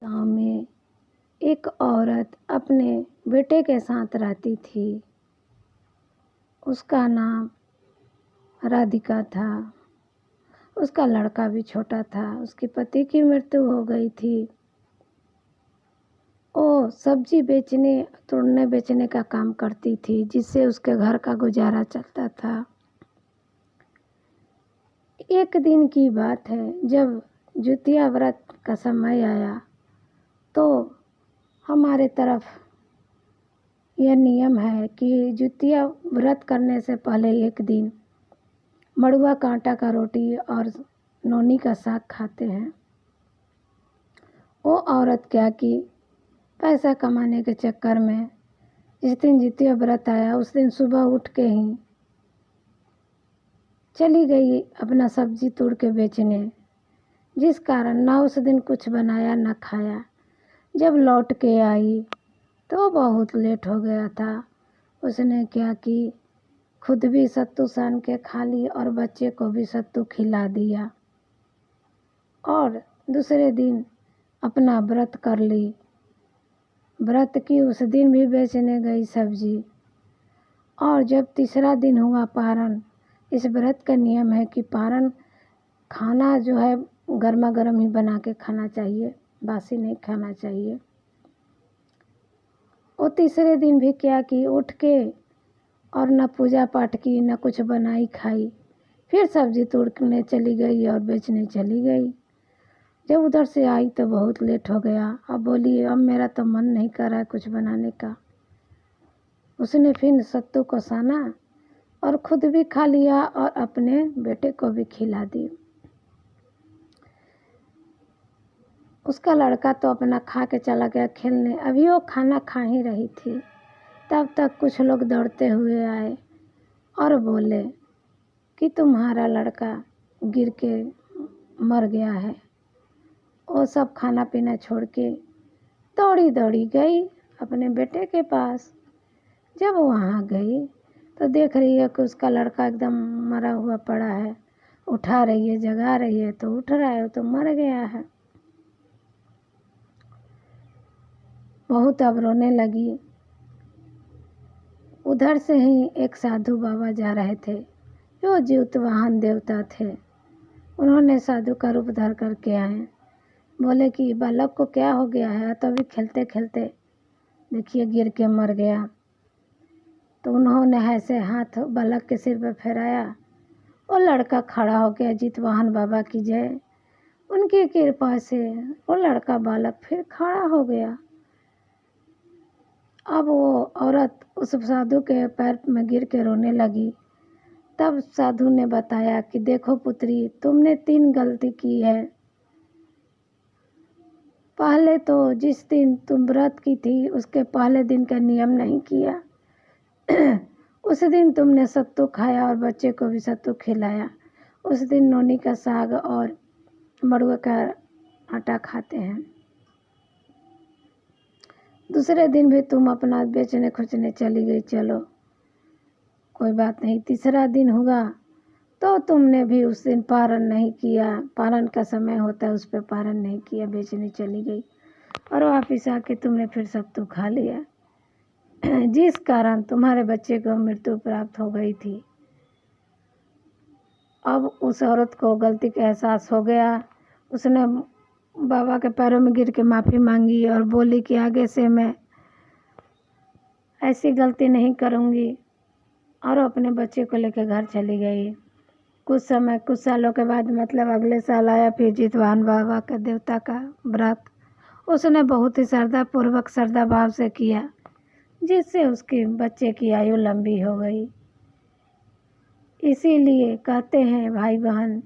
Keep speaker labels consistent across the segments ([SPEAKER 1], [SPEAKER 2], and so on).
[SPEAKER 1] गाँव में एक औरत अपने बेटे के साथ रहती थी। उसका नाम राधिका था। उसका लड़का भी छोटा था। उसके पति की मृत्यु हो गई थी। वो सब्जी बेचने तोड़ने बेचने का काम करती थी, जिससे उसके घर का गुजारा चलता था। एक दिन की बात है, जब जितिया व्रत का समय आया तो हमारे तरफ यह नियम है कि जितिया व्रत करने से पहले एक दिन मड़ुआ का आटा का रोटी और नौनी का साग खाते हैं। वो औरत क्या की, पैसा कमाने के चक्कर में जिस दिन जितिया व्रत आया उस दिन सुबह उठ के ही चली गई अपना सब्जी तोड़ के बेचने, जिस कारण ना उस दिन कुछ बनाया ना खाया। जब लौट के आई तो बहुत लेट हो गया था। उसने क्या की, खुद भी सत्तू सान के खा ली और बच्चे को भी सत्तू खिला दिया और दूसरे दिन अपना व्रत कर ली। व्रत की उस दिन भी बेचने गई सब्जी। और जब तीसरा दिन हुआ पारण, इस व्रत का नियम है कि पारण खाना जो है गर्मा गर्म ही बना के खाना चाहिए, बासी नहीं खाना चाहिए। वो तीसरे दिन भी क्या की, उठ के और न पूजा पाठ की न कुछ बनाई खाई, फिर सब्जी तोड़ने चली गई और बेचने चली गई। जब उधर से आई तो बहुत लेट हो गया। अब बोली अब मेरा तो मन नहीं कर रहा है कुछ बनाने का। उसने फिर सत्तू को साना और खुद भी खा लिया और अपने बेटे को भी खिला दी। उसका लड़का तो अपना खा के चला गया खेलने। अभी वो खाना खा ही रही थी, तब तक कुछ लोग दौड़ते हुए आए और बोले कि तुम्हारा लड़का गिर के मर गया है। वो सब खाना पीना छोड़ के दौड़ी दौड़ी गई अपने बेटे के पास। जब वहाँ गई तो देख रही है कि उसका लड़का एकदम मरा हुआ पड़ा है। उठा रही है, जगा रही है तो उठ रहा है, तो मर गया है। बहुत अब रोने लगी। उधर से ही एक साधु बाबा जा रहे थे, जो जीवतवाहन देवता थे। उन्होंने साधु का रूप धर करके आए। बोले कि बालक को क्या हो गया है, तो अभी खेलते खेलते देखिए गिर के मर गया। तो उन्होंने ऐसे हाथ बालक के सिर पर फेराया। वो लड़का खड़ा हो गया। जीतवाहन बाबा की जय। उनकी कृपा से वो लड़का बालक फिर खड़ा हो गया। अब वो औरत उस साधु के पैर में गिर के रोने लगी। तब साधु ने बताया कि देखो पुत्री, तुमने 3 गलती की है। पहले तो जिस दिन तुम व्रत की थी उसके पहले दिन का नियम नहीं किया। उस दिन तुमने सत्तू खाया और बच्चे को भी सत्तू खिलाया। उस दिन नौनी का साग और मड़ुआ का आटा खाते हैं। दूसरे दिन भी तुम अपना बेचने खुचने चली गई, चलो कोई बात नहीं। तीसरा दिन हुआ तो तुमने भी उस दिन पारण नहीं किया। पारण का समय होता है, उस पर पारण नहीं किया, बेचने चली गई और वापिस आके तुमने फिर सत्तू खा लिया, जिस कारण तुम्हारे बच्चे को मृत्यु प्राप्त हो गई थी। अब उस औरत को गलती का एहसास हो गया। उसने बाबा के पैरों में गिर के माफ़ी मांगी और बोली कि आगे से मैं ऐसी गलती नहीं करूँगी, और अपने बच्चे को लेकर घर चली गई। कुछ सालों के बाद, मतलब अगले साल आया फिर जीतवाहन बाबा के देवता का व्रत। उसने बहुत ही श्रद्धापूर्वक श्रद्धा भाव से किया, जिससे उसके बच्चे की आयु लंबी हो गई। इसीलिए कहते हैं भाई बहन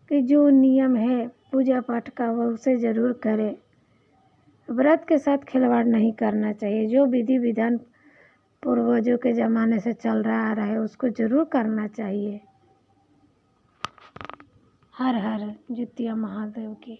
[SPEAKER 1] कि जो नियम है पूजा पाठ का वो उसे ज़रूर करें। व्रत के साथ खिलवाड़ नहीं करना चाहिए। जो विधि विधान पूर्वजों के ज़माने से चल रहा आ रहा है उसको ज़रूर करना चाहिए। हर हर जितिया महादेव की।